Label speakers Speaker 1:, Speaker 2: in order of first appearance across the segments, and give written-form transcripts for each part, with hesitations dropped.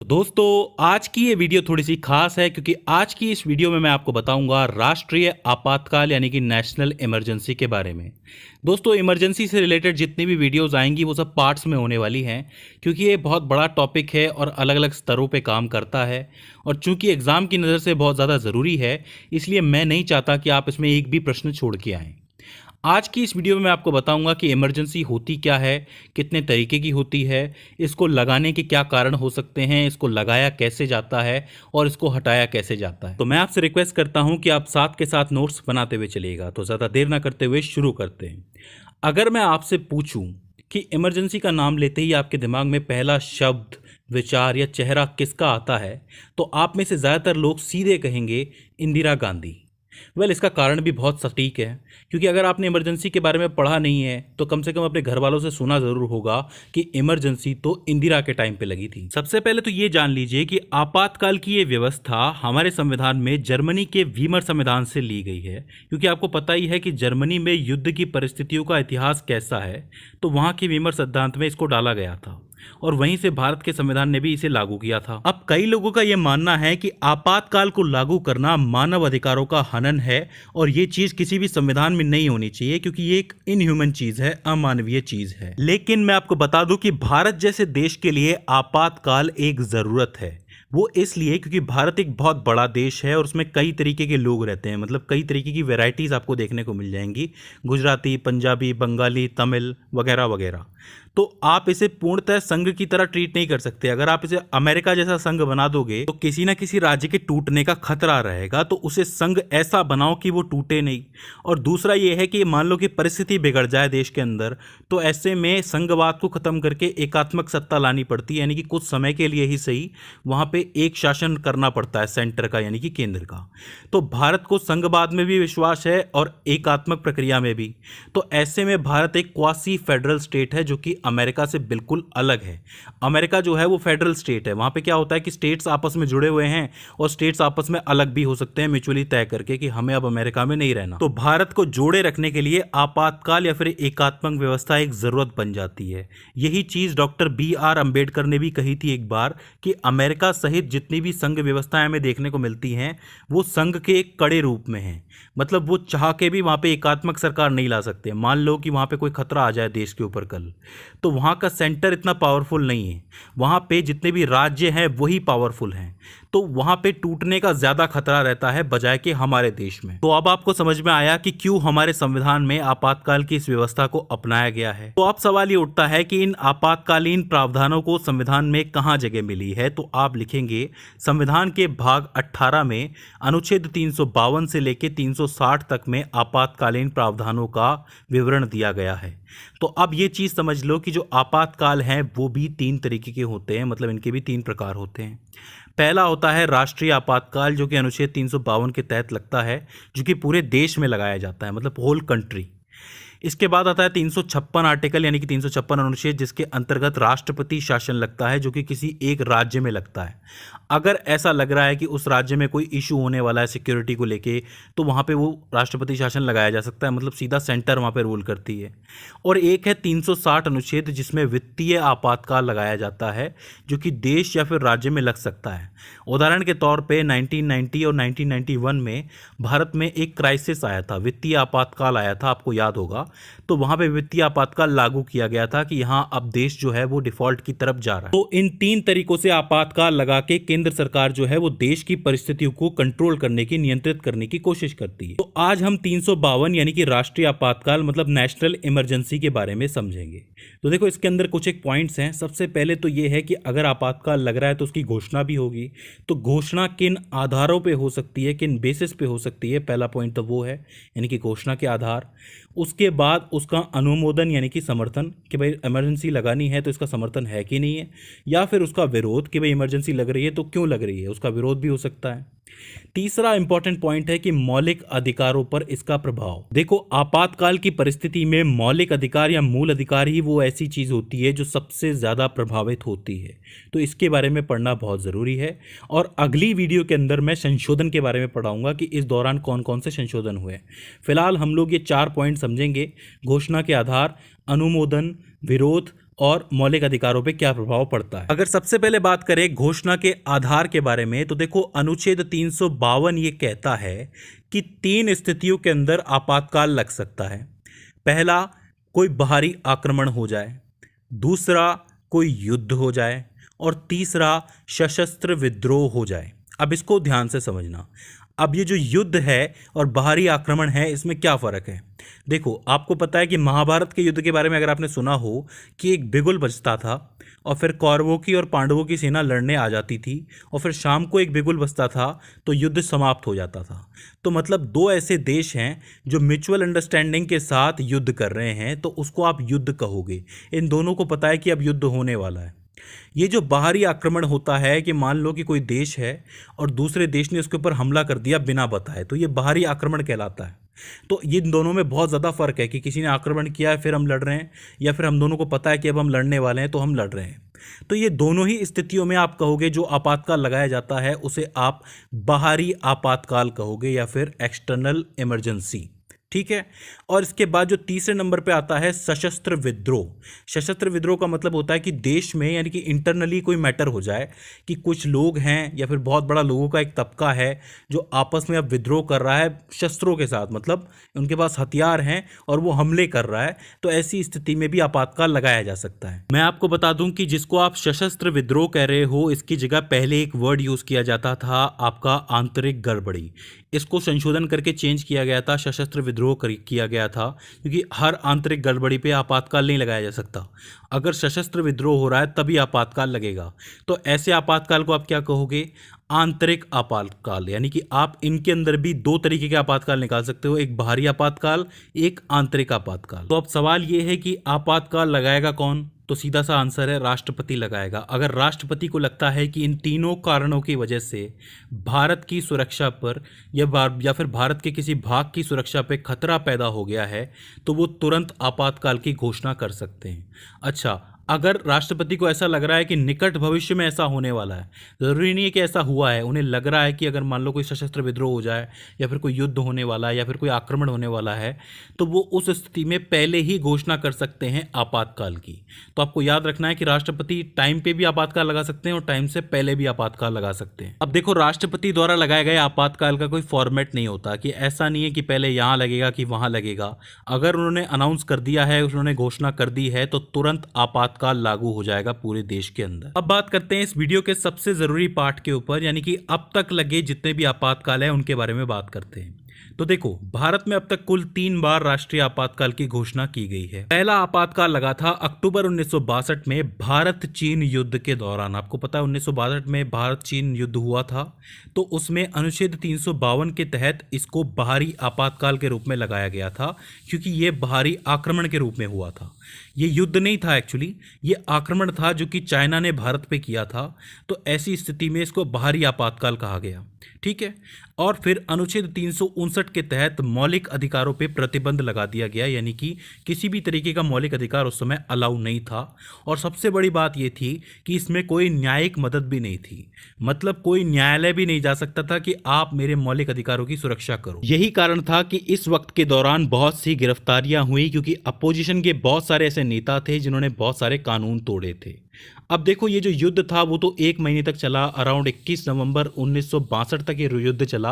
Speaker 1: दोस्तों आज की ये वीडियो थोड़ी सी खास है क्योंकि आज की इस वीडियो में मैं आपको बताऊंगा राष्ट्रीय आपातकाल यानी कि नेशनल इमरजेंसी के बारे में। दोस्तों इमरजेंसी से रिलेटेड जितनी भी वीडियोस आएंगी वो सब पार्ट्स में होने वाली हैं क्योंकि ये बहुत बड़ा टॉपिक है और अलग अलग स्तरों पे काम करता है और चूंकि एग्ज़ाम की नज़र से बहुत ज़्यादा ज़रूरी है इसलिए मैं नहीं चाहता कि आप इसमें एक भी प्रश्न छोड़ के आएँ। आज की इस वीडियो में मैं आपको बताऊंगा कि इमरजेंसी होती क्या है, कितने तरीके की होती है, इसको लगाने के क्या कारण हो सकते हैं, इसको लगाया कैसे जाता है और इसको हटाया कैसे जाता है। तो मैं आपसे रिक्वेस्ट करता हूं कि आप साथ के साथ नोट्स बनाते हुए चलिएगा। तो ज़्यादा देर ना करते हुए शुरू करते हैं। अगर मैं आपसे पूछूं कि इमरजेंसी का नाम लेते ही आपके दिमाग में पहला शब्द, विचार या चेहरा किसका आता है, तो आप में से ज़्यादातर लोग सीधे कहेंगे इंदिरा गांधी। इसका कारण भी बहुत सटीक है क्योंकि अगर आपने इमरजेंसी के बारे में पढ़ा नहीं है तो कम से कम अपने घर वालों से सुना ज़रूर होगा कि इमरजेंसी तो इंदिरा के टाइम पे लगी थी। सबसे पहले तो ये जान लीजिए कि आपातकाल की ये व्यवस्था हमारे संविधान में जर्मनी के वीमर संविधान से ली गई है क्योंकि आपको पता ही है कि जर्मनी में युद्ध की परिस्थितियों का इतिहास कैसा है, तो वहाँ के वीमर सिद्धांत में इसको डाला गया था और वहीं से भारत के संविधान ने भी इसे लागू किया था। अब कई लोगों का यह मानना है कि आपातकाल को लागू करना मानव अधिकारों का हनन है और ये चीज किसी भी संविधान में नहीं होनी चाहिए क्योंकि ये एक इनह्यूमन चीज है, अमानवीय चीज है। लेकिन मैं आपको बता दूं कि भारत जैसे देश के लिए आपातकाल एक जरूरत है। वो इसलिए क्योंकि भारत एक बहुत बड़ा देश है और उसमें कई तरीके के लोग रहते हैं, मतलब कई तरीके की वैरायटीज आपको देखने को मिल जाएंगी, गुजराती, पंजाबी, बंगाली, तमिल वगैरह वगैरह। तो आप इसे पूर्णतः संघ की तरह ट्रीट नहीं कर सकते। अगर आप इसे अमेरिका जैसा संघ बना दोगे तो किसी ना किसी राज्य के टूटने का खतरा रहेगा, तो उसे संघ ऐसा बनाओ कि वो टूटे नहीं। और दूसरा ये है कि मान लो कि परिस्थिति बिगड़ जाए देश के अंदर, तो ऐसे में संघवाद को खत्म करके एकात्मक सत्ता लानी पड़ती है, यानी कि कुछ समय के लिए ही सही वहां पे एक शासन करना पड़ता है सेंटर का, यानी कि केंद्र का। तो भारत को संघवाद में भी विश्वास है और एकात्मक प्रक्रिया में भी। तो ऐसे में भारत एक क्वासी फेडरल स्टेट है जो कि अमेरिका से बिल्कुल अलग है। अमेरिका जो है वो फेडरल स्टेट है, वहां पे क्या होता है कि स्टेट्स आपस में जुड़े हुए हैं और स्टेट्स आपस में अलग भी हो सकते हैं म्यूचुअली तय करके कि हमें अब अमेरिका में नहीं रहना। तो भारत को जोड़े रखने के लिए आपातकाल या फिर एकात्मक व्यवस्था एक जरूरत बन जाती है। यही चीज डॉक्टर बी.आर. अंबेडकर ने भी कही थी एक बार कि अमेरिका सहित जितनी भी संघ व्यवस्थाएं हमें देखने को मिलती हैं वो संघ के एक कड़े रूप में है। मतलब वो चाह के भी वहां पे एकात्मक सरकार नहीं ला सकते। मान लो कि वहां पे कोई खतरा आ जाए देश के ऊपर कल, तो वहाँ का सेंटर इतना पावरफुल नहीं है, वहाँ पे जितने भी राज्य हैं वही पावरफुल हैं, तो वहाँ पे टूटने का ज़्यादा खतरा रहता है बजाय कि हमारे देश में। तो अब आपको समझ में आया कि क्यों हमारे संविधान में आपातकाल की इस व्यवस्था को अपनाया गया है। तो अब सवाल ये उठता है कि इन आपातकालीन प्रावधानों को संविधान में कहाँ जगह मिली है। तो आप लिखेंगे संविधान के भाग 18 में अनुच्छेद 352 से लेकर 360 तक में आपातकालीन प्रावधानों का विवरण दिया गया है। तो अब ये चीज़ समझ लो कि जो आपातकाल हैं वो भी 3 तरीके के होते हैं, मतलब इनके भी 3 प्रकार होते हैं। पहला होता है राष्ट्रीय आपातकाल जो कि अनुच्छेद 352 के तहत लगता है, जो कि पूरे देश में लगाया जाता है, मतलब होल कंट्री। इसके बाद आता है 356 आर्टिकल यानी कि 356 अनुच्छेद जिसके अंतर्गत राष्ट्रपति शासन लगता है, जो कि किसी एक राज्य में लगता है। अगर ऐसा लग रहा है कि उस राज्य में कोई इशू होने वाला है सिक्योरिटी को लेके, तो वहाँ पे वो राष्ट्रपति शासन लगाया जा सकता है, मतलब सीधा सेंटर वहाँ पे रूल करती है। और एक है 360 अनुच्छेद जिसमें वित्तीय आपातकाल लगाया जाता है, जो कि देश या फिर राज्य में लग सकता है। उदाहरण के तौर पे 1990 और 1991 में भारत में एक क्राइसिस आया था, वित्तीय आपातकाल आया था, आपको याद होगा। तो वहां पे वित्तीय आपातकाल लागू किया गया था कि यहां अब देश जो है वो डिफॉल्ट की तरफ जा रहा है। तो इन 3 तरीकों से आपातकाल लगा के केंद्र सरकार जो है वो देश की परिस्थितियों को कंट्रोल करने की, नियंत्रित करने की कोशिश करती है। तो आज हम 352 यानी कि राष्ट्रीय आपातकाल मतलब नेशनल इमरजेंसी के बारे में समझेंगे। तो देखो इसके अंदर कुछ एक पॉइंट्स हैं। सबसे पहले तो ये है कि अगर आपातकाल लग रहा है तो उसकी घोषणा भी होगी। तो घोषणा किन आधारों पे हो सकती है, किन बेसिस पे हो सकती है, पहला पॉइंट तो वो है, यानी कि घोषणा के आधार। उसके बाद उसका अनुमोदन यानी कि समर्थन कि भाई इमरजेंसी लगानी है तो इसका समर्थन है कि नहीं है, या फिर उसका विरोध कि भाई इमरजेंसी लग रही है तो क्यों लग रही है, उसका विरोध भी हो सकता है। तीसरा इंपॉर्टेंट पॉइंट है कि मौलिक अधिकारों पर इसका प्रभाव। देखो आपातकाल की परिस्थिति में मौलिक अधिकार या मूल अधिकार ही वो ऐसी चीज होती है जो सबसे ज्यादा प्रभावित होती है, तो इसके बारे में पढ़ना बहुत जरूरी है। और अगली वीडियो के अंदर मैं संशोधन के बारे में पढ़ाऊंगा कि इस दौरान कौन कौन से संशोधन हुए। फिलहाल हम लोग ये 4 पॉइंट समझेंगे: घोषणा के आधार, अनुमोदन, विरोध और मौलिक अधिकारों पे क्या प्रभाव पड़ता है। अगर सबसे पहले बात करें घोषणा के आधार के बारे में, तो देखो अनुच्छेद 352 ये कहता है कि 3 स्थितियों के अंदर आपातकाल लग सकता है। पहला, कोई बाहरी आक्रमण हो जाए, दूसरा कोई युद्ध हो जाए, और तीसरा सशस्त्र विद्रोह हो जाए। अब इसको ध्यान से समझना। अब ये जो युद्ध है और बाहरी आक्रमण है, इसमें क्या फ़र्क है। देखो, आपको पता है कि महाभारत के युद्ध के बारे में अगर आपने सुना हो कि एक बिगुल बजता था और फिर कौरवों की और पांडवों की सेना लड़ने आ जाती थी और फिर शाम को एक बिगुल बजता था तो युद्ध समाप्त हो जाता था। तो मतलब दो ऐसे देश हैं जो म्यूचुअल अंडरस्टैंडिंग के साथ युद्ध कर रहे हैं, तो उसको आप युद्ध कहोगे। इन दोनों को पता है कि अब युद्ध होने वाला है। ये जो बाहरी आक्रमण होता है कि मान लो कि कोई देश है और दूसरे देश ने उसके ऊपर हमला कर दिया बिना बताए, तो ये बाहरी आक्रमण कहलाता है। तो ये दोनों में बहुत ज़्यादा फर्क है कि किसी ने आक्रमण किया है फिर हम लड़ रहे हैं, या फिर हम दोनों को पता है कि अब हम लड़ने वाले हैं तो हम लड़ रहे हैं। तो ये दोनों ही स्थितियों में आप कहोगे जो आपातकाल लगाया जाता है उसे आप बाहरी आपातकाल कहोगे या फिर एक्सटर्नल इमरजेंसी। ठीक है। और इसके बाद जो तीसरे नंबर पे आता है सशस्त्र विद्रोह। सशस्त्र विद्रोह का मतलब होता है कि देश में यानी कि इंटरनली कोई मैटर हो जाए कि कुछ लोग हैं या फिर बहुत बड़ा लोगों का एक तबका है जो आपस में अब विद्रोह कर रहा है शस्त्रों के साथ, मतलब उनके पास हथियार हैं और वो हमले कर रहा है। तो ऐसी स्थिति में भी आपातकाल लगाया जा सकता है। मैं आपको बता दूं कि जिसको आप सशस्त्र विद्रोह कह रहे हो, इसकी जगह पहले एक वर्ड यूज किया जाता था आपका आंतरिक गड़बड़ी। इसको संशोधन करके चेंज किया गया था, सशस्त्र विद्रोह किया गया था, क्योंकि हर आंतरिक गड़बड़ी पे आपातकाल नहीं लगाया जा सकता। अगर सशस्त्र विद्रोह हो रहा है तभी आपातकाल लगेगा। तो ऐसे आपातकाल को आप क्या कहोगे, आंतरिक आपातकाल। यानी कि आप इनके अंदर भी दो तरीके के आपातकाल निकाल सकते हो, एक बाहरी आपातकाल, एक आंतरिक आपातकाल। तो अब सवाल ये है कि आपातकाल लगाएगा कौन, तो सीधा सा आंसर है राष्ट्रपति लगाएगा। अगर राष्ट्रपति को लगता है कि इन तीनों कारणों की वजह से भारत की सुरक्षा पर या फिर भारत के किसी भाग की सुरक्षा पर खतरा पैदा हो गया है, तो वो तुरंत आपातकाल की घोषणा कर सकते हैं। अच्छा, अगर राष्ट्रपति को ऐसा लग रहा है कि निकट भविष्य में ऐसा होने वाला है, ज़रूरी नहीं है कि ऐसा हुआ है, उन्हें लग रहा है कि अगर मान लो कोई सशस्त्र विद्रोह हो जाए या फिर कोई युद्ध होने वाला है या फिर कोई आक्रमण होने वाला है, तो वो उस स्थिति में पहले ही घोषणा कर सकते हैं आपातकाल की। तो आपको याद रखना है कि राष्ट्रपति टाइम पे भी आपातकाल लगा सकते हैं और टाइम से पहले भी आपातकाल लगा सकते हैं। अब देखो, राष्ट्रपति द्वारा लगाए गए आपातकाल का कोई फॉर्मेट नहीं होता कि ऐसा नहीं है कि पहले यहाँ लगेगा कि वहाँ लगेगा। अगर उन्होंने अनाउंस कर दिया है, उन्होंने घोषणा कर दी है, तो तुरंत आपातकाल लागू हो जाएगा पूरे देश के अंदर। अब बात करते हैं इस वीडियो के सबसे जरूरी पार्ट के ऊपर, यानी कि अब तक लगे जितने भी आपातकाल है उनके बारे में बात करते हैं। तो देखो, भारत में अब तक कुल 3 बार राष्ट्रीय आपातकाल की घोषणा की गई है। पहला आपातकाल लगा था अक्टूबर 1962 में भारत चीन युद्ध के दौरान। आपको पता है 1962 में भारत चीन युद्ध हुआ था, तो उसमें अनुच्छेद 352 के तहत इसको बाहरी आपातकाल के रूप में लगाया गया था, क्योंकि ये बाहरी आक्रमण के रूप में हुआ था। ये युद्ध नहीं था, एक्चुअली ये आक्रमण था जो कि चाइना ने भारत पे किया था। तो ऐसी स्थिति में इसको बाहरी आपातकाल कहा गया। ठीक है। और फिर अनुच्छेद 359 के तहत मौलिक अधिकारों पे प्रतिबंध लगा दिया गया, यानी कि किसी भी तरीके का मौलिक अधिकार उस समय अलाउ नहीं था। और सबसे बड़ी बात ये थी कि इसमें कोई न्यायिक मदद भी नहीं थी, मतलब कोई न्यायालय भी नहीं जा सकता था कि आप मेरे मौलिक अधिकारों की सुरक्षा करो। यही कारण था कि इस वक्त के दौरान बहुत सी गिरफ्तारियां हुई, क्योंकि अपोजिशन के बहुत सारे ऐसे नेता थे जिन्होंने बहुत सारे कानून तोड़े थे। अब देखो, ये जो युद्ध था वो तो 1 महीने तक चला, अराउंड 21 नवंबर 1962 तक ये युद्ध चला।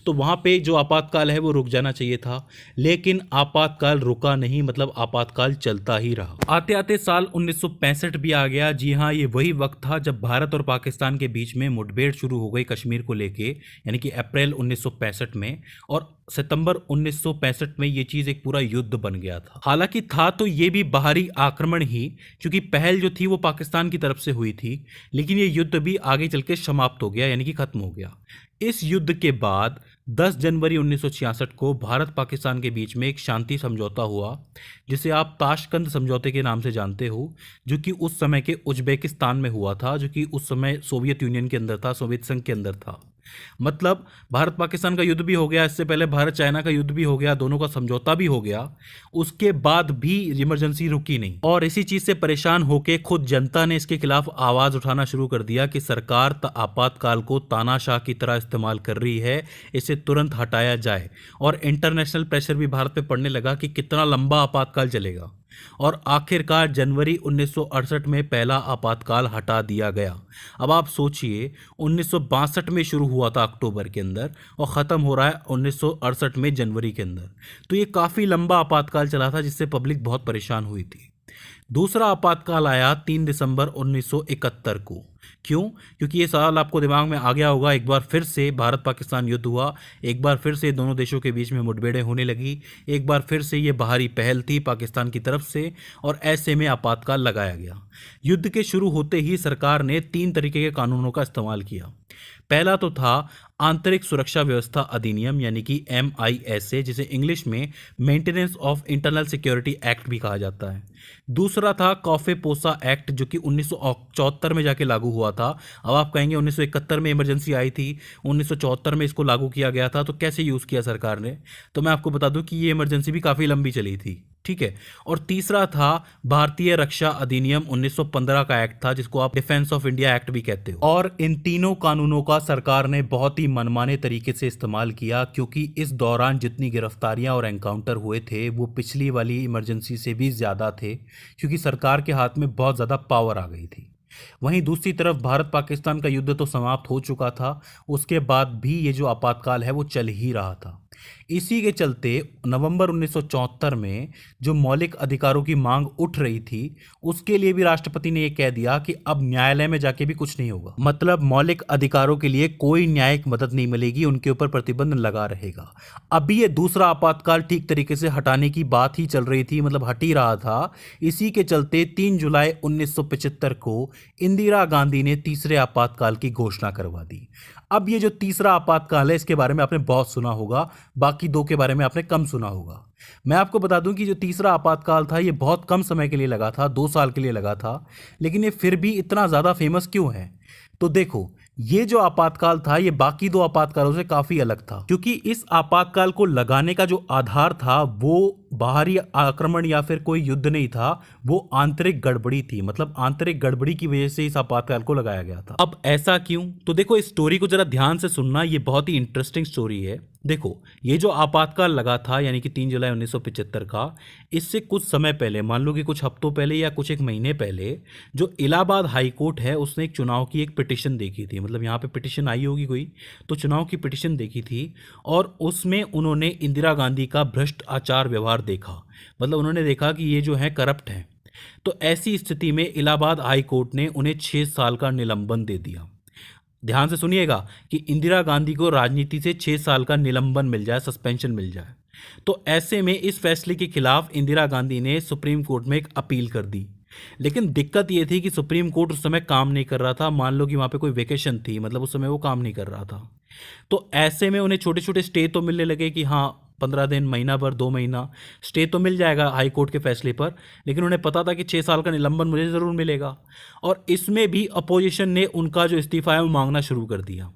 Speaker 1: तो वहाँ पे जो आपातकाल है वो रुक जाना चाहिए था, लेकिन आपातकाल रुका नहीं, मतलब आपातकाल चलता ही रहा। आते आते साल 1965 भी आ गया। जी हाँ, ये वही वक्त था जब भारत और पाकिस्तान के बीच में मुठभेड़ शुरू हो गई कश्मीर को लेके, यानी कि अप्रैल 1965 में, और सितंबर 1965 में ये चीज़ एक पूरा युद्ध बन गया था। हालांकि था तो ये भी बाहरी आक्रमण ही, क्योंकि पहल जो थी वो पाकिस्तान की तरफ से हुई थी, लेकिन ये युद्ध भी आगे चल के समाप्त हो गया, यानी कि खत्म हो गया। इस युद्ध के बाद 10 जनवरी 1966 को भारत पाकिस्तान के बीच में एक शांति समझौता हुआ, जिसे आप ताशकंद समझौते के नाम से जानते हो, जो कि उस समय के उज्बेकिस्तान में हुआ था, जो कि उस समय सोवियत यूनियन के अंदर था, सोवियत संघ के अंदर था। मतलब भारत पाकिस्तान का युद्ध भी हो गया, इससे पहले भारत चाइना का युद्ध भी हो गया, दोनों का समझौता भी हो गया, उसके बाद भी इमरजेंसी रुकी नहीं। और इसी चीज से परेशान होकर खुद जनता ने इसके खिलाफ आवाज उठाना शुरू कर दिया कि सरकार आपातकाल को तानाशाह की तरह इस्तेमाल कर रही है, इसे तुरंत हटाया जाए। और इंटरनेशनल प्रेशर भी भारत पे पड़ने लगा कि कितना लंबा आपातकाल चलेगा। और आखिरकार जनवरी 1968 में पहला आपातकाल हटा दिया गया। अब आप सोचिए, 1962 में शुरू हुआ था अक्टूबर के अंदर और ख़त्म हो रहा है 1968 में जनवरी के अंदर। तो ये काफ़ी लंबा आपातकाल चला था जिससे पब्लिक बहुत परेशान हुई थी। दूसरा आपातकाल आया 3 दिसंबर 1971 को। क्यों? क्योंकि ये सवाल आपको दिमाग में आ गया होगा, एक बार फिर से भारत पाकिस्तान युद्ध हुआ, एक बार फिर से दोनों देशों के बीच में मुठभेड़ें होने लगी, एक बार फिर से ये बाहरी पहल थी पाकिस्तान की तरफ से और ऐसे में आपातकाल लगाया गया। युद्ध के शुरू होते ही सरकार ने 3 तरीके के कानूनों का इस्तेमाल किया। पहला तो था आंतरिक सुरक्षा व्यवस्था अधिनियम यानी कि MISA, जिसे इंग्लिश में maintenance of internal security act भी कहा जाता है। दूसरा था कॉफे पोसा एक्ट जो कि 1974 में जाके लागू हुआ था। अब आप कहेंगे 1971 में इमरजेंसी आई थी, 1974 में इसको लागू किया गया था, तो कैसे यूज़ किया सरकार ने? तो मैं आपको बता दूं कि ये इमरजेंसी भी काफ़ी लंबी चली थी, ठीक है। और तीसरा था भारतीय रक्षा अधिनियम 1915 का एक्ट था, जिसको आप डिफेंस ऑफ इंडिया एक्ट भी कहते हो। और इन तीनों कानूनों का सरकार ने बहुत ही मनमाने तरीके से इस्तेमाल किया, क्योंकि इस दौरान जितनी गिरफ्तारियां और एनकाउंटर हुए थे वो पिछली वाली इमरजेंसी से भी ज़्यादा थे, क्योंकि सरकार के हाथ में बहुत ज़्यादा पावर आ गई थी। वहीं दूसरी तरफ भारत पाकिस्तान का युद्ध तो समाप्त हो चुका था, उसके बाद भी ये जो आपातकाल है वो चल ही रहा था। इसी के चलते नवंबर 1974 में जो मौलिक अधिकारों की मांग उठ रही थी, उसके लिए भी राष्ट्रपति ने यह कह दिया कि अब न्यायालय में जाके भी कुछ नहीं होगा। मतलब मौलिक अधिकारों के लिए कोई न्यायिक मदद नहीं मिलेगी, उनके ऊपर प्रतिबंध लगा रहेगा। अभी ये दूसरा आपातकाल ठीक तरीके से हटाने की बात ही चल रही थी, मतलब हट ही रहा था। इसी के चलते 3 जुलाई 1975 को इंदिरा गांधी ने तीसरे आपातकाल की घोषणा करवा दी। अब ये जो तीसरा आपातकाल है इसके बारे में आपने बहुत सुना होगा, बाकी दो के बारे में आपने कम सुना होगा। मैं आपको बता दूं कि जो तीसरा आपातकाल था ये बहुत कम समय के लिए लगा था, 2 साल के लिए लगा था, लेकिन ये फिर भी इतना ज़्यादा फेमस क्यों है? तो देखो, ये जो आपातकाल था ये बाकी 2 आपातकालों से काफी अलग था, क्योंकि इस आपातकाल को लगाने का जो आधार था वो बाहरी आक्रमण या फिर कोई युद्ध नहीं था, वो आंतरिक गड़बड़ी थी। मतलब आंतरिक गड़बड़ी की वजह से इस आपातकाल को लगाया गया था। अब ऐसा क्यों? तो देखो, इस स्टोरी को जरा ध्यान से सुनना, ये बहुत ही इंटरेस्टिंग स्टोरी है। देखो, ये जो आपातकाल लगा था यानी कि 3 जुलाई 1975 का, इससे कुछ समय पहले, मान लो कि कुछ हफ्तों पहले या कुछ एक महीने पहले, जो इलाहाबाद हाई कोर्ट है उसने एक चुनाव की एक पिटिशन देखी थी। मतलब यहाँ पे पिटिशन आई होगी कोई, तो चुनाव की पिटिशन देखी थी और उसमें उन्होंने इंदिरा गांधी का भ्रष्ट आचार व्यवहार देखा। मतलब उन्होंने देखा कि ये जो है करप्ट है। तो ऐसी स्थिति में इलाहाबाद हाई कोर्ट ने उन्हें 6 साल का निलंबन दे दिया। ध्यान से सुनिएगा कि इंदिरा गांधी को राजनीति से 6 साल का निलंबन मिल जाए, सस्पेंशन मिल जाए। तो ऐसे में इस फैसले के खिलाफ इंदिरा गांधी ने सुप्रीम कोर्ट में एक अपील कर दी। लेकिन दिक्कत ये थी कि सुप्रीम कोर्ट उस समय काम नहीं कर रहा था। मान लो कि वहाँ पे कोई वेकेशन थी, मतलब उस समय वो काम नहीं कर रहा था। तो ऐसे में उन्हें छोटे छोटे स्टे तो मिलने लगे कि हाँ 15 दिन, महीना भर, 2 महीना स्टे तो मिल जाएगा हाई कोर्ट के फैसले पर, लेकिन उन्हें पता था कि 6 साल का निलंबन मुझे ज़रूर मिलेगा। और इसमें भी अपोजिशन ने उनका जो इस्तीफा है वो मांगना शुरू कर दिया।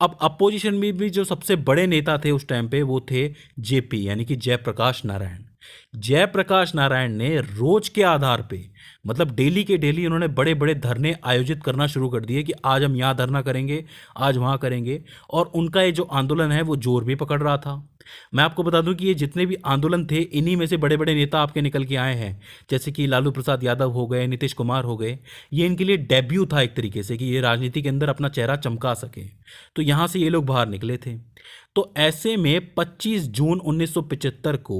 Speaker 1: अब अपोजिशन में भी जो सबसे बड़े नेता थे उस टाइम पे वो थे JP यानी कि जयप्रकाश नारायण। जयप्रकाश नारायण ने रोज के आधार पे, मतलब डेली के डेली, उन्होंने बड़े बड़े धरने आयोजित करना शुरू कर दिए कि आज हम यहाँ धरना करेंगे, आज वहाँ करेंगे। और उनका ये जो आंदोलन है वो जोर भी पकड़ रहा था। मैं आपको बता दूं कि ये जितने भी आंदोलन थे इन्हीं में से बड़े बड़े नेता आपके निकल के आए हैं, जैसे कि लालू प्रसाद यादव हो गए, नीतीश कुमार हो गए। ये इनके लिए डेब्यू था एक तरीके से कि ये राजनीति के अंदर अपना चेहरा चमका सके। तो यहाँ से ये लोग बाहर निकले थे। तो ऐसे में 25 जून 1975 को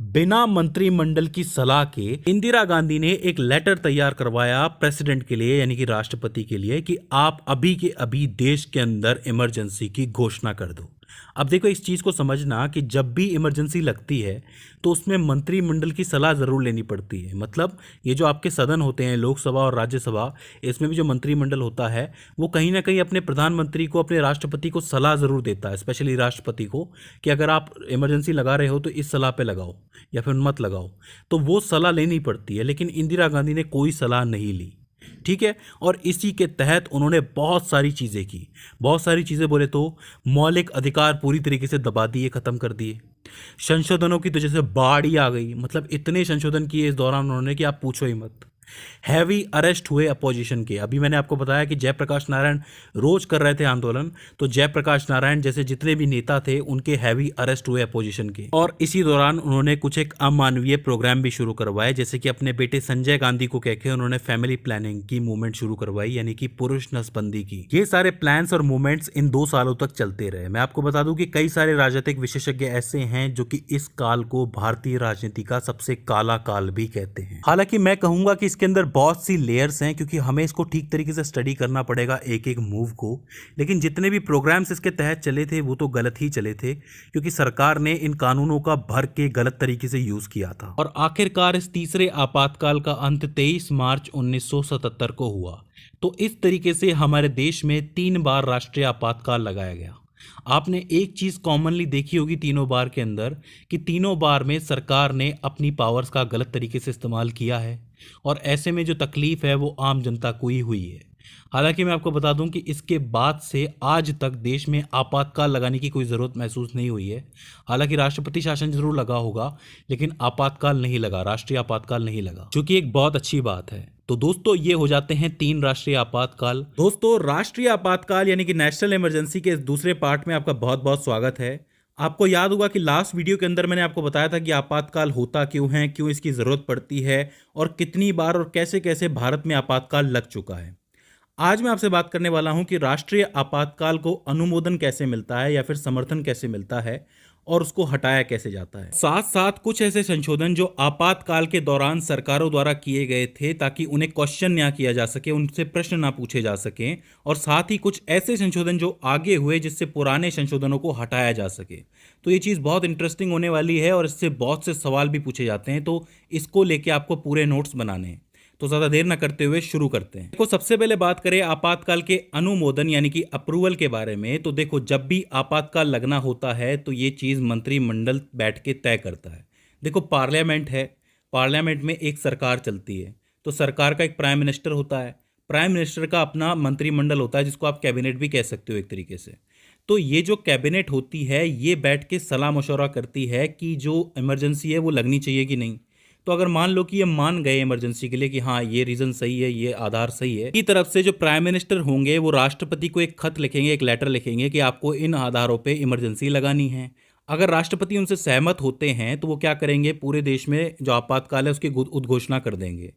Speaker 1: बिना मंत्रिमंडल की सलाह के इंदिरा गांधी ने एक लेटर तैयार करवाया प्रेसिडेंट के लिए यानी कि राष्ट्रपति के लिए कि आप अभी के अभी देश के अंदर इमरजेंसी की घोषणा कर दो। अब देखो, इस चीज़ को समझना कि जब भी इमरजेंसी लगती है तो उसमें मंत्रिमंडल की सलाह ज़रूर लेनी पड़ती है। मतलब ये जो आपके सदन होते हैं, लोकसभा और राज्यसभा, इसमें भी जो मंत्रिमंडल होता है वो कहीं ना कहीं अपने प्रधानमंत्री को, अपने राष्ट्रपति को सलाह ज़रूर देता है, स्पेशली राष्ट्रपति को, कि अगर आप इमरजेंसी लगा रहे हो तो इस सलाह पे लगाओ या फिर मत लगाओ। तो वो सलाह लेनी पड़ती है, लेकिन इंदिरा गांधी ने कोई सलाह नहीं ली, ठीक है। और इसी के तहत उन्होंने बहुत सारी चीज़ें की। बहुत सारी चीज़ें बोले तो मौलिक अधिकार पूरी तरीके से दबा दिए, ख़त्म कर दिए। संशोधनों की तो जैसे बाढ़ ही आ गई। मतलब इतने संशोधन किए इस दौरान उन्होंने कि आप पूछो ही मत। हैवी अरेस्ट हुए अपोजिशन के। अभी मैंने आपको बताया कि जयप्रकाश नारायण रोज कर रहे थे आंदोलन, तो जयप्रकाश नारायण जैसे जितने भी नेता थे उनके हैवी अरेस्ट हुए अपोजिशन के। और इसी दौरान उन्होंने कुछ एक अमानवीय प्रोग्राम भी शुरू करवाए, जैसे कि अपने बेटे संजय गांधी को कहकर उन्होंने फैमिली प्लानिंग की मूवमेंट शुरू करवाई, यानी कि पुरुष नसबंदी की। ये सारे प्लान्स और मूवमेंट्स इन 2 सालों तक चलते रहे। मैं आपको बता दूं कि कई सारे राजनीतिक विशेषज्ञ ऐसे हैं जो कि इस काल को भारतीय राजनीति का सबसे काला काल भी कहते हैं। हालांकि मैं कहूंगा कि इसके अंदर बहुत सी लेयर्स हैं, क्योंकि हमें इसको ठीक तरीके से स्टडी करना पड़ेगा एक एक मूव को। लेकिन जितने भी प्रोग्राम्स इसके तहत चले थे वो तो गलत ही चले थे, क्योंकि सरकार ने इन कानूनों का भर के गलत तरीके से यूज किया था। और आखिरकार इस तीसरे आपातकाल का अंत 23 मार्च 1977 को हुआ। तो इस तरीके से हमारे देश में 3 बार राष्ट्रीय आपातकाल लगाया गया। आपने एक चीज कॉमनली देखी होगी तीनों बार के अंदर, कि तीनों बार में सरकार ने अपनी पावर्स का गलत तरीके से इस्तेमाल किया है, और ऐसे में जो तकलीफ है वो आम जनता को ही हुई है। हालांकि मैं आपको बता दूं कि इसके बाद से आज तक देश में आपातकाल लगाने की कोई ज़रूरत महसूस नहीं हुई है। हालांकि राष्ट्रपति शासन जरूर लगा होगा, लेकिन आपातकाल नहीं लगा, राष्ट्रीय आपातकाल नहीं लगा, जो कि एक बहुत अच्छी बात है। तो दोस्तों ये हो जाते हैं 3 राष्ट्रीय आपातकाल। दोस्तों राष्ट्रीय आपातकाल यानी कि नेशनल इमरजेंसी के इस दूसरे पार्ट में आपका बहुत बहुत स्वागत है। आपको याद होगा कि लास्ट वीडियो के अंदर मैंने आपको बताया था कि आपातकाल होता क्यों है, क्यों इसकी ज़रूरत पड़ती है, और कितनी बार और कैसे कैसे भारत में आपातकाल लग चुका है। आज मैं आपसे बात करने वाला हूं कि राष्ट्रीय आपातकाल को अनुमोदन कैसे मिलता है या फिर समर्थन कैसे मिलता है, और उसको हटाया कैसे जाता है। साथ साथ कुछ ऐसे संशोधन जो आपातकाल के दौरान सरकारों द्वारा किए गए थे ताकि उन्हें क्वेश्चन ना किया जा सके, उनसे प्रश्न ना पूछे जा सकें, और साथ ही कुछ ऐसे संशोधन जो आगे हुए जिससे पुराने संशोधनों को हटाया जा सके। तो ये चीज़ बहुत इंटरेस्टिंग होने वाली है, और इससे बहुत से सवाल भी पूछे जाते हैं, तो इसको लेके आपको पूरे नोट्स बनाने हैं। तो ज़्यादा देर न करते हुए शुरू करते हैं। देखो सबसे पहले बात करें आपातकाल के अनुमोदन यानी कि अप्रूवल के बारे में, तो देखो जब भी आपातकाल लगना होता है तो ये चीज़ मंत्रिमंडल बैठ के तय करता है। देखो पार्लियामेंट है, पार्लियामेंट में एक सरकार चलती है, तो सरकार का एक प्राइम मिनिस्टर होता है, प्राइम मिनिस्टर का अपना मंत्रिमंडल होता है जिसको आप कैबिनेट भी कह सकते हो एक तरीके से। तो ये जो कैबिनेट होती है ये बैठ के सलाह मशवरा करती है कि जो इमरजेंसी है वो लगनी चाहिए कि नहीं। तो अगर मान लो कि ये मान गए इमरजेंसी के लिए कि हाँ ये रीज़न सही है, ये आधार सही है, की तरफ से जो प्राइम मिनिस्टर होंगे वो राष्ट्रपति को एक खत लिखेंगे, एक लेटर लिखेंगे कि आपको इन आधारों पे इमरजेंसी लगानी है। अगर राष्ट्रपति उनसे सहमत होते हैं तो वो क्या करेंगे, पूरे देश में जो आपातकाल है उसकी उद्घोषणा कर देंगे।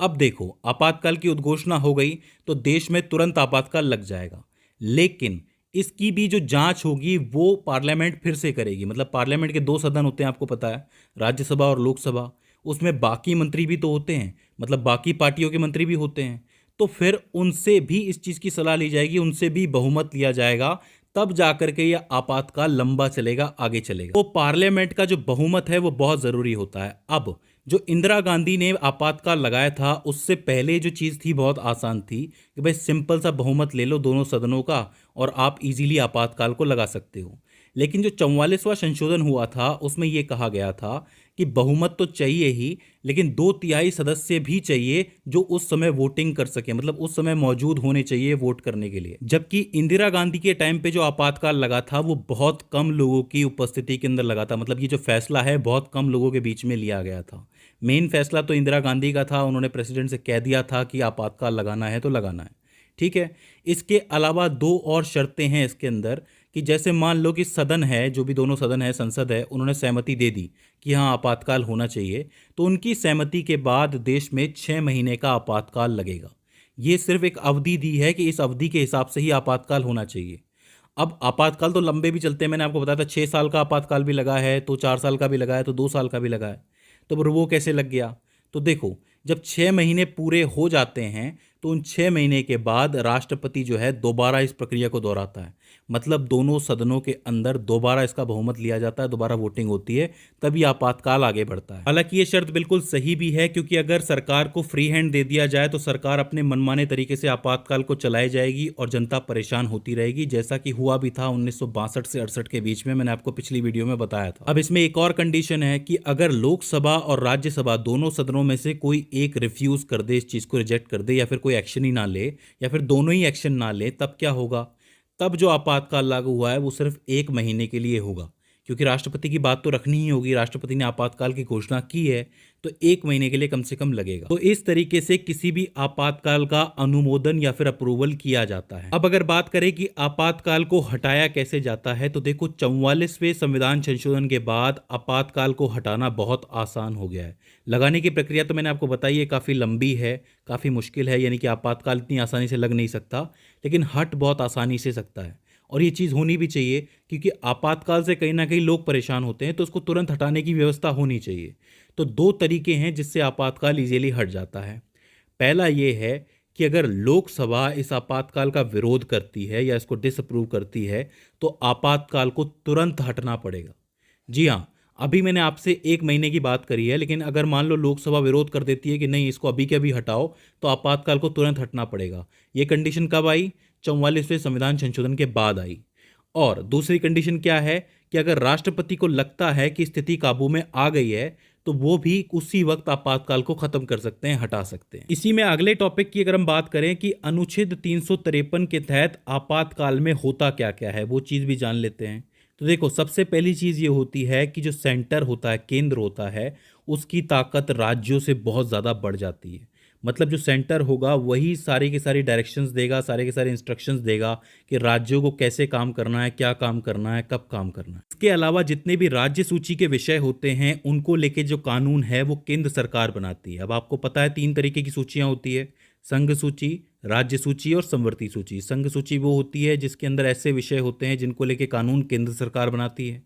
Speaker 1: अब देखो आपातकाल की उद्घोषणा हो गई तो देश में तुरंत आपातकाल लग जाएगा, लेकिन इसकी भी जो जांच होगी वो पार्लियामेंट फिर से करेगी। मतलब पार्लियामेंट के 2 सदन होते हैं, आपको पता है, राज्यसभा और लोकसभा। उसमें बाकी मंत्री भी तो होते हैं, मतलब बाकी पार्टियों के मंत्री भी होते हैं, तो फिर उनसे भी इस चीज़ की सलाह ली जाएगी, उनसे भी बहुमत लिया जाएगा, तब जाकर के यह आपातकाल लंबा चलेगा, आगे चलेगा। तो पार्लियामेंट का जो बहुमत है वो बहुत ज़रूरी होता है। अब जो इंदिरा गांधी ने आपातकाल लगाया था उससे पहले जो चीज़ थी बहुत आसान थी कि भाई सिंपल सा बहुमत ले लो दोनों सदनों का और आप इजीली आपातकाल को लगा सकते हो। लेकिन जो 44वां संशोधन हुआ था उसमें ये कहा गया था कि बहुमत तो चाहिए ही, लेकिन 2/3 सदस्य भी चाहिए जो उस समय वोटिंग कर सके, मतलब उस समय मौजूद होने चाहिए वोट करने के लिए। जबकि इंदिरा गांधी के टाइम पे जो आपातकाल लगा था वो बहुत कम लोगों की उपस्थिति के अंदर लगा था। मतलब ये जो फैसला है बहुत कम लोगों के बीच में लिया गया था। मेन फैसला तो इंदिरा गांधी का था, उन्होंने प्रेसिडेंट से कह दिया था कि आपातकाल लगाना है तो लगाना है, ठीक है। इसके अलावा 2 और शर्तें हैं इसके अंदर कि जैसे मान लो कि सदन है, जो भी दोनों सदन है, संसद है, उन्होंने सहमति दे दी कि हाँ आपातकाल होना चाहिए, तो उनकी सहमति के बाद देश में 6 महीने का आपातकाल लगेगा। ये सिर्फ एक अवधि दी है कि इस अवधि के हिसाब से ही आपातकाल होना चाहिए। अब आपातकाल तो लंबे भी चलते हैं, मैंने आपको बताया था 6 साल का आपातकाल भी लगा है, तो 4 साल का भी लगा है, तो 2 साल का भी लगा है। तो फिर वो कैसे लग गया, तो देखो जब 6 महीने पूरे हो जाते हैं तो उन 6 महीने के बाद राष्ट्रपति जो है दोबारा इस प्रक्रिया को दोहराता है। मतलब दोनों सदनों के अंदर दोबारा इसका बहुमत लिया जाता है, दोबारा वोटिंग होती है, तभी आपातकाल आगे बढ़ता है। हालांकि ये शर्त बिल्कुल सही भी है, क्योंकि अगर सरकार को फ्री हैंड दे दिया जाए तो सरकार अपने मनमाने तरीके से आपातकाल को चलाई जाएगी और जनता परेशान होती रहेगी, जैसा कि हुआ भी था 1962 से 68 के बीच में, मैंने आपको पिछली वीडियो में बताया था। अब इसमें एक और कंडीशन है कि अगर लोकसभा और राज्यसभा दोनों सदनों में से कोई एक रिफ्यूज कर दे, इस चीज़ को रिजेक्ट कर दे, या फिर कोई एक्शन ही ना ले, या फिर दोनों ही एक्शन ना ले, तब क्या होगा, तब जो आपातकाल लागू हुआ है वो सिर्फ 1 महीने के लिए होगा, क्योंकि राष्ट्रपति की बात तो रखनी ही होगी, राष्ट्रपति ने आपातकाल की घोषणा की है तो 1 महीने के लिए कम से कम लगेगा। तो इस तरीके से किसी भी आपातकाल का अनुमोदन या फिर अप्रूवल किया जाता है। अब अगर बात करें कि आपातकाल को हटाया कैसे जाता है, तो देखो 44वें संविधान संशोधन के बाद आपातकाल को हटाना बहुत आसान हो गया है। लगाने की प्रक्रिया तो मैंने आपको बताई है, काफ़ी लंबी है, काफ़ी मुश्किल है, यानी कि आपातकाल इतनी आसानी से लग नहीं सकता, लेकिन हट बहुत आसानी से सकता है। और ये चीज़ होनी भी चाहिए, क्योंकि आपातकाल से कहीं ना कहीं लोग परेशान होते हैं, तो उसको तुरंत हटाने की व्यवस्था होनी चाहिए। तो 2 तरीके हैं जिससे आपातकाल इजीली हट जाता है। पहला ये है कि अगर लोकसभा इस आपातकाल का विरोध करती है या इसको डिसअप्रूव करती है, तो आपातकाल को तुरंत हटना पड़ेगा। जी हाँ, अभी मैंने आपसे 1 महीने की बात करी है, लेकिन अगर मान लो लोकसभा विरोध कर देती है कि नहीं इसको अभी के अभी हटाओ, तो आपातकाल को तुरंत हटना पड़ेगा। ये कंडीशन कब आई? 44वें संविधान संशोधन के बाद आई। और दूसरी कंडीशन क्या है कि अगर राष्ट्रपति को लगता है कि स्थिति काबू में आ गई है, तो वो भी उसी वक्त आपातकाल को खत्म कर सकते हैं, हटा सकते हैं। इसी में अगले टॉपिक की अगर हम बात करें कि अनुच्छेद 353 के तहत आपातकाल में होता क्या क्या है, वो चीज़ भी जान लेते हैं। तो देखो, सबसे पहली चीज़ ये होती है कि जो सेंटर होता है, केंद्र होता है, उसकी ताकत राज्यों से बहुत ज़्यादा बढ़ जाती है। मतलब जो सेंटर होगा वही सारी की सारी डायरेक्शंस देगा, सारे के सारे इंस्ट्रक्शंस देगा कि राज्यों को कैसे काम करना है, क्या काम करना है, कब काम करना है। इसके अलावा जितने भी राज्य सूची के विषय होते हैं उनको लेके जो कानून है वो केंद्र सरकार बनाती है। अब आपको पता है 3 तरीके की सूचियां होती है, संघ सूची, राज्य सूची और संवर्ती सूची। संघ सूची वो होती है जिसके अंदर ऐसे विषय होते हैं जिनको लेके कानून केंद्र सरकार बनाती है।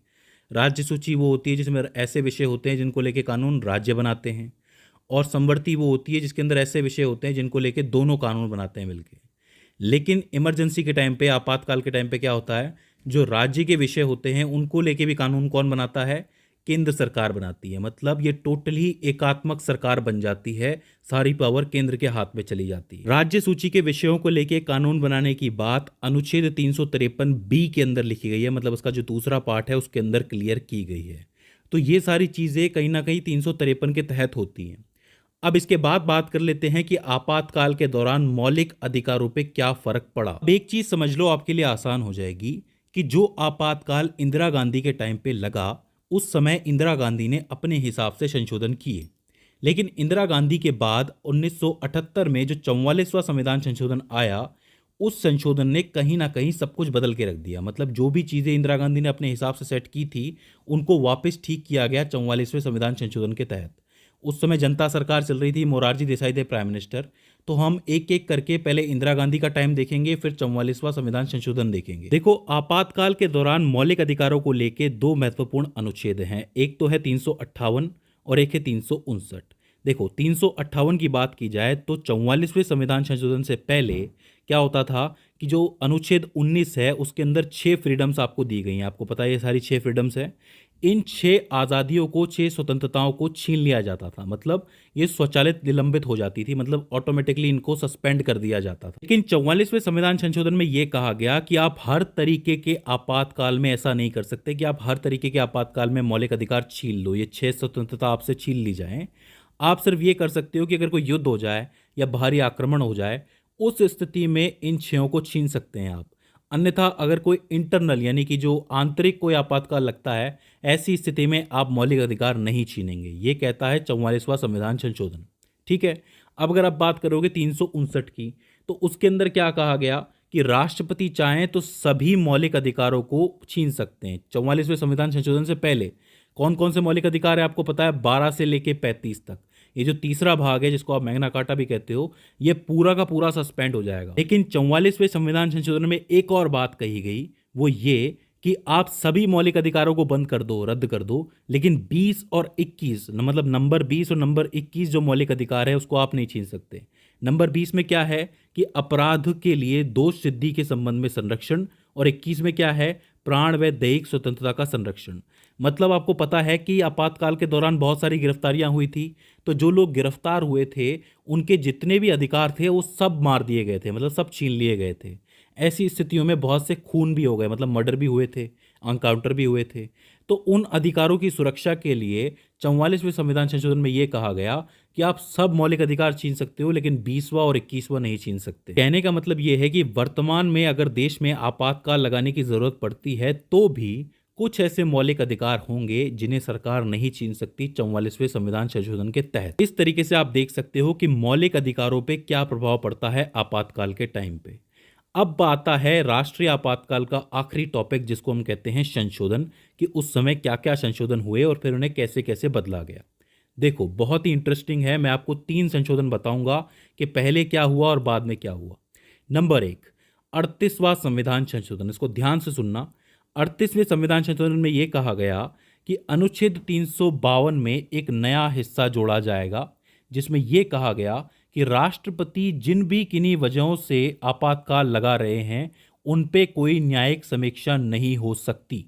Speaker 1: राज्य सूची वो होती है जिसमें ऐसे विषय होते हैं जिनको लेके कानून राज्य बनाते हैं। और संवर्ती वो होती है जिसके अंदर ऐसे विषय होते हैं जिनको लेके दोनों कानून बनाते हैं मिलके। लेकिन इमरजेंसी के टाइम पे, आपातकाल के टाइम पे क्या होता है, जो राज्य के विषय होते हैं उनको लेके भी कानून कौन बनाता है? केंद्र सरकार बनाती है। मतलब ये टोटली एकात्मक सरकार बन जाती है, सारी पावर केंद्र के हाथ में चली जाती है। राज्य सूची के विषयों को लेके कानून बनाने की बात अनुच्छेद 353B के अंदर लिखी गई है, मतलब उसका जो दूसरा पार्ट है उसके अंदर क्लियर की गई है। तो ये सारी चीज़ें कहीं ना कहीं 353 के तहत होती हैं। अब इसके बाद बात कर लेते हैं कि आपातकाल के दौरान मौलिक अधिकारों पे क्या फर्क पड़ा। अब एक चीज समझ लो, आपके लिए आसान हो जाएगी कि जो आपातकाल इंदिरा गांधी के टाइम पे लगा, उस समय इंदिरा गांधी ने अपने हिसाब से संशोधन किए। लेकिन इंदिरा गांधी के बाद 1978 में जो 44वां संविधान संशोधन आया, उस संशोधन ने कहीं ना कहीं सब कुछ बदल के रख दिया। मतलब जो भी चीज़ें इंदिरा गांधी ने अपने हिसाब से सेट की थी उनको वापस ठीक किया गया 44वें संविधान संशोधन के तहत। उस समय जनता सरकार चल रही थी, मोरारजी देसाई थे प्राइम मिनिस्टर। तो हम एक एक करके पहले इंदिरा गांधी का टाइम देखेंगे, फिर 44वां संविधान संशोधन देखेंगे। देखो, आपातकाल के दौरान मौलिक अधिकारों को लेके 2 महत्वपूर्ण अनुच्छेद हैं। एक तो है 358 और एक है 359। देखो, 358 की बात की जाए तो 44वें संविधान संशोधन से पहले क्या होता था कि जो अनुच्छेद 19 है उसके अंदर 6 फ्रीडम्स आपको दी गई हैं। आपको पता है ये सारी 6 फ्रीडम्स है। इन 6 आज़ादियों को, 6 स्वतंत्रताओं को छीन लिया जाता था। मतलब ये स्वचालित निलंबित हो जाती थी, मतलब ऑटोमेटिकली इनको सस्पेंड कर दिया जाता था। लेकिन 44वें संविधान संशोधन में ये कहा गया कि आप हर तरीके के आपातकाल में ऐसा नहीं कर सकते कि आप हर तरीके के आपातकाल में मौलिक अधिकार छीन लो, ये 6 स्वतंत्रता आपसे छीन ली जाए। आप सिर्फ ये कर सकते हो कि अगर कोई युद्ध हो जाए या बाहरी आक्रमण हो जाए, उस स्थिति में इन 6 को छीन सकते हैं आप। अन्यथा अगर कोई इंटरनल यानी कि जो आंतरिक कोई आपातकाल लगता है, ऐसी स्थिति में आप मौलिक अधिकार नहीं छीनेंगे। ये कहता है 44वां संविधान संशोधन। ठीक है। अब अगर आप बात करोगे 359 की, तो उसके अंदर क्या कहा गया कि राष्ट्रपति चाहें तो सभी मौलिक अधिकारों को छीन सकते हैं। 44वें संविधान संशोधन से पहले कौन कौन से मौलिक अधिकार है आपको पता है? 12 से लेके 35 तक। ये जो तीसरा भाग है जिसको आप मैग्ना कार्टा भी कहते हो, ये पूरा का पूरा सस्पेंड हो जाएगा। लेकिन 44वें संविधान संशोधन में एक और बात कही गई, वो ये कि आप सभी मौलिक अधिकारों को बंद कर दो, रद्द कर दो, लेकिन 20 और 21, मतलब नंबर 20 और नंबर 21 जो मौलिक अधिकार है उसको आप नहीं छीन सकते। नंबर 20 में क्या है कि अपराध के लिए दोष सिद्धि के संबंध में संरक्षण, और 21 में क्या है? प्राण व दैहिक स्वतंत्रता का संरक्षण। मतलब आपको पता है कि आपातकाल के दौरान बहुत सारी गिरफ्तारियां हुई थी, तो जो लोग गिरफ्तार हुए थे उनके जितने भी अधिकार थे वो सब मार दिए गए थे, मतलब सब छीन लिए गए थे। ऐसी स्थितियों में बहुत से खून भी हो गए, मतलब मर्डर भी हुए थे, एनकाउंटर भी हुए थे। तो उन अधिकारों की सुरक्षा के लिए 44वें संविधान संशोधन में यह कहा गया कि आप सब मौलिक अधिकार छीन सकते हो, लेकिन 20वां और 21वां नहीं छीन सकते। कहने का मतलब यह है कि वर्तमान में अगर देश में आपातकाल लगाने की जरूरत पड़ती है तो भी कुछ ऐसे मौलिक अधिकार होंगे जिन्हें सरकार नहीं छीन सकती 44वें संविधान संशोधन के तहत। इस तरीके से आप देख सकते हो कि मौलिक अधिकारों पे क्या प्रभाव पड़ता है आपातकाल के टाइम पे। अब आता है राष्ट्रीय आपातकाल का आखिरी टॉपिक, जिसको हम कहते हैं संशोधन, कि उस समय क्या क्या संशोधन हुए और फिर उन्हें कैसे कैसे बदला गया। देखो, बहुत ही इंटरेस्टिंग है। मैं आपको 3 संशोधन बताऊंगा कि पहले क्या हुआ और बाद में क्या हुआ। नंबर 1, 38वां संविधान संशोधन। इसको ध्यान से सुनना। 38वें संविधान संशोधन में यह कहा गया कि अनुच्छेद 352 में एक नया हिस्सा जोड़ा जाएगा, जिसमें यह कहा गया कि राष्ट्रपति जिन भी किन्हीं वजहों से आपातकाल लगा रहे हैं उन पे कोई न्यायिक समीक्षा नहीं हो सकती।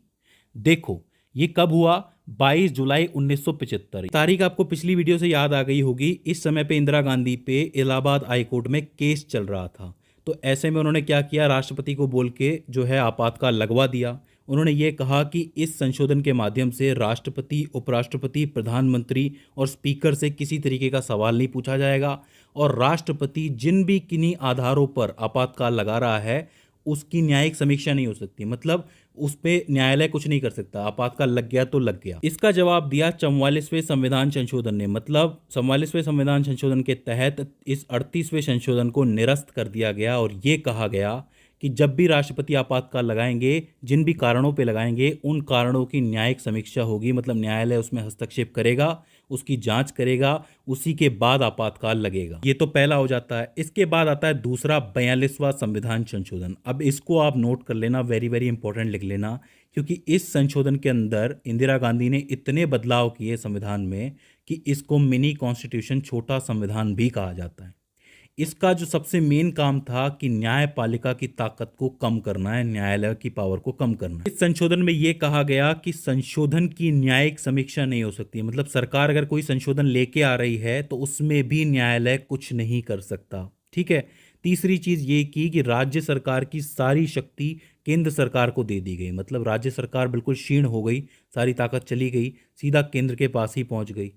Speaker 1: देखो, ये कब हुआ? 22 जुलाई 1975। तारीख आपको पिछली वीडियो से याद आ गई होगी। इस समय पे इंदिरा गांधी पे इलाहाबाद हाई कोर्ट में केस चल रहा था। तो ऐसे में उन्होंने क्या किया, राष्ट्रपति को बोल के जो है आपातकाल लगवा दिया। उन्होंने ये कहा कि इस संशोधन के माध्यम से राष्ट्रपति, उपराष्ट्रपति, प्रधानमंत्री और स्पीकर से किसी तरीके का सवाल नहीं पूछा जाएगा, और राष्ट्रपति जिन भी किन्हीं आधारों पर आपातकाल लगा रहा है उसकी न्यायिक समीक्षा नहीं हो सकती। मतलब उस पे न्यायालय कुछ नहीं कर सकता। आपातकाल लग गया तो लग गया। इसका जवाब दिया 44वें संविधान संशोधन ने। मतलब 44वें संविधान संशोधन के तहत इस 38वें संशोधन को निरस्त कर दिया गया और ये कहा गया कि जब भी राष्ट्रपति आपातकाल लगाएंगे, जिन भी कारणों पे लगाएंगे, उन कारणों की न्यायिक समीक्षा होगी। मतलब न्यायालय उसमें हस्तक्षेप करेगा, उसकी जांच करेगा, उसी के बाद आपातकाल लगेगा। ये तो पहला हो जाता है। इसके बाद आता है दूसरा, 42वां संविधान संशोधन। अब इसको आप नोट कर लेना, वेरी वेरी इंपॉर्टेंट लिख लेना, क्योंकि इस संशोधन के अंदर इंदिरा गांधी ने इतने बदलाव किए संविधान में कि इसको मिनी कॉन्स्टिट्यूशन, छोटा संविधान भी कहा जाता है। इसका जो सबसे मेन काम था कि न्यायपालिका की ताकत को कम करना है, न्यायालय की पावर को कम करना है। इस संशोधन में यह कहा गया कि संशोधन की न्यायिक समीक्षा नहीं हो सकती। मतलब सरकार अगर कोई संशोधन लेके आ रही है तो उसमें भी न्यायालय कुछ नहीं कर सकता। ठीक है। तीसरी चीज ये की कि राज्य सरकार की सारी शक्ति केंद्र सरकार को दे दी गई। मतलब राज्य सरकार बिल्कुल क्षीण हो गई, सारी ताकत चली गई, सीधा केंद्र के पास ही पहुंच गई।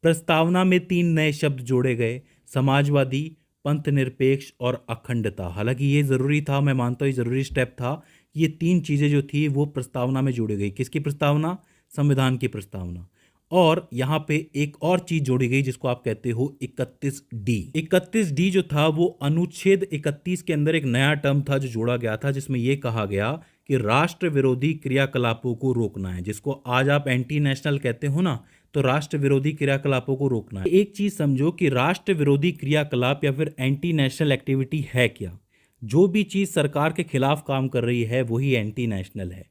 Speaker 1: प्रस्तावना में 3 नए शब्द जोड़े गए, समाजवादी, पंथ निरपेक्ष और अखंडता। हालांकि ये ज़रूरी था, मैं मानता हूँ ये ज़रूरी स्टेप था। ये 3 चीज़ें जो थी वो प्रस्तावना में जोड़ी गई। किसकी प्रस्तावना? संविधान की प्रस्तावना। और यहाँ पे एक और चीज़ जोड़ी गई जिसको आप कहते हो 31D। 31D जो था वो अनुच्छेद 31 के अंदर एक नया टर्म था जो जोड़ा गया था, जिसमें ये कहा गया कि राष्ट्र विरोधी क्रियाकलापों को रोकना है। जिसको आज आप एंटी नेशनल कहते हो ना, तो राष्ट्र विरोधी क्रियाकलापों को रोकना है। एक चीज समझो कि राष्ट्र विरोधी क्रियाकलाप या फिर एंटी नेशनल एक्टिविटी है क्या? जो भी चीज सरकार के खिलाफ काम कर रही है वही एंटी नेशनल है।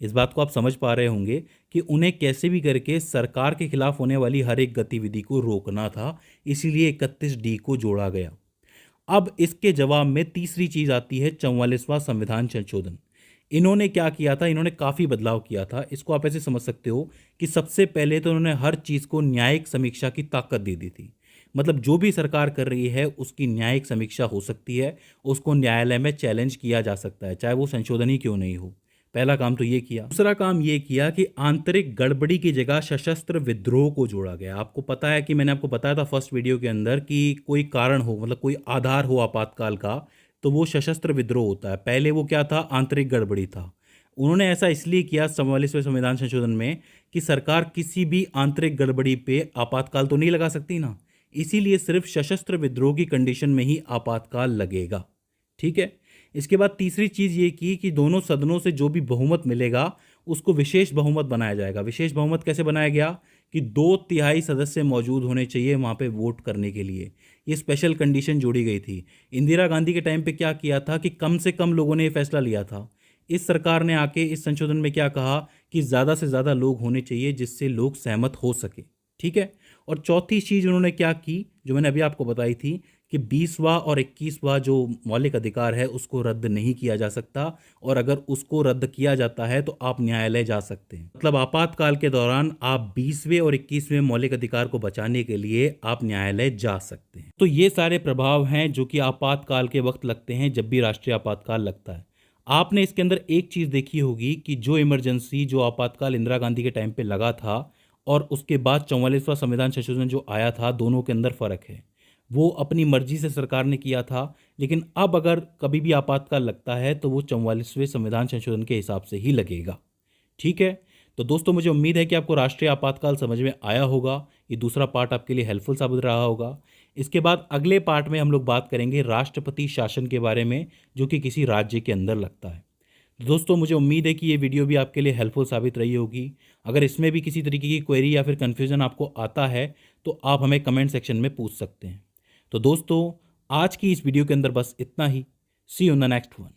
Speaker 1: इस बात को आप समझ पा रहे होंगे कि उन्हें कैसे भी करके सरकार के खिलाफ होने वाली हर एक गतिविधि को रोकना था, इसीलिए 31D को जोड़ा गया। अब इसके जवाब में तीसरी चीज आती है 44वां संविधान संशोधन। इन्होंने क्या किया था? इन्होंने काफ़ी बदलाव किया था। इसको आप ऐसे समझ सकते हो कि सबसे पहले तो उन्होंने हर चीज़ को न्यायिक समीक्षा की ताकत दे दी थी। मतलब जो भी सरकार कर रही है उसकी न्यायिक समीक्षा हो सकती है, उसको न्यायालय में चैलेंज किया जा सकता है, चाहे वो संशोधन ही क्यों नहीं हो। पहला काम तो ये किया। दूसरा काम ये किया कि आंतरिक गड़बड़ी की जगह सशस्त्र विद्रोह को जोड़ा गया। आपको पता है कि मैंने आपको बताया था फर्स्ट वीडियो के अंदर कि कोई कारण हो, मतलब कोई आधार हो आपातकाल का, तो वो सशस्त्र विद्रोह होता है। पहले वो क्या था? आंतरिक गड़बड़ी था। उन्होंने ऐसा इसलिए किया 44वें संविधान संशोधन में कि सरकार किसी भी आंतरिक गड़बड़ी पे आपातकाल तो नहीं लगा सकती ना, इसीलिए सिर्फ सशस्त्र विद्रोह की कंडीशन में ही आपातकाल लगेगा। ठीक है। इसके बाद तीसरी चीज़ ये की कि दोनों सदनों से जो भी बहुमत मिलेगा उसको विशेष बहुमत बनाया जाएगा। विशेष बहुमत कैसे बनाया गया? कि 2/3 सदस्य मौजूद होने चाहिए वहाँ पे वोट करने के लिए। ये स्पेशल कंडीशन जोड़ी गई थी। इंदिरा गांधी के टाइम पे क्या किया था कि कम से कम लोगों ने ये फैसला लिया था। इस सरकार ने आके इस संशोधन में क्या कहा कि ज़्यादा से ज़्यादा लोग होने चाहिए जिससे लोग सहमत हो सके। ठीक है। और चौथी चीज़ उन्होंने क्या की, जो मैंने अभी आपको बताई थी कि 20वां और 21वां जो मौलिक अधिकार है उसको रद्द नहीं किया जा सकता, और अगर उसको रद्द किया जाता है तो आप न्यायालय जा सकते हैं। मतलब आपातकाल के दौरान आप 20वें और 21वें मौलिक अधिकार को बचाने के लिए आप न्यायालय जा सकते हैं। तो ये सारे प्रभाव हैं जो कि आपातकाल के वक्त लगते हैं जब भी राष्ट्रीय आपातकाल लगता है। आपने इसके अंदर एक चीज़ देखी होगी कि जो इमरजेंसी, जो आपातकाल इंदिरा गांधी के टाइम पे लगा था और उसके बाद 44वां संविधान संशोधन जो आया था, दोनों के अंदर फ़र्क है। वो अपनी मर्जी से सरकार ने किया था, लेकिन अब अगर कभी भी आपातकाल लगता है तो वो 44वें संविधान संशोधन के हिसाब से ही लगेगा। ठीक है। तो दोस्तों मुझे उम्मीद है कि आपको राष्ट्रीय आपातकाल समझ में आया होगा। ये दूसरा पार्ट आपके लिए हेल्पफुल साबित रहा होगा। इसके बाद अगले पार्ट में हम लोग बात करेंगे राष्ट्रपति शासन के बारे में, जो कि किसी राज्य के अंदर लगता है। दोस्तों मुझे उम्मीद है कि ये वीडियो भी आपके लिए हेल्पफुल साबित रही होगी। अगर इसमें भी किसी तरीके की क्वेरी या फिर कन्फ्यूजन आपको आता है तो आप हमें कमेंट सेक्शन में पूछ सकते हैं। तो दोस्तों आज की इस वीडियो के अंदर बस इतना ही। See you in the next one.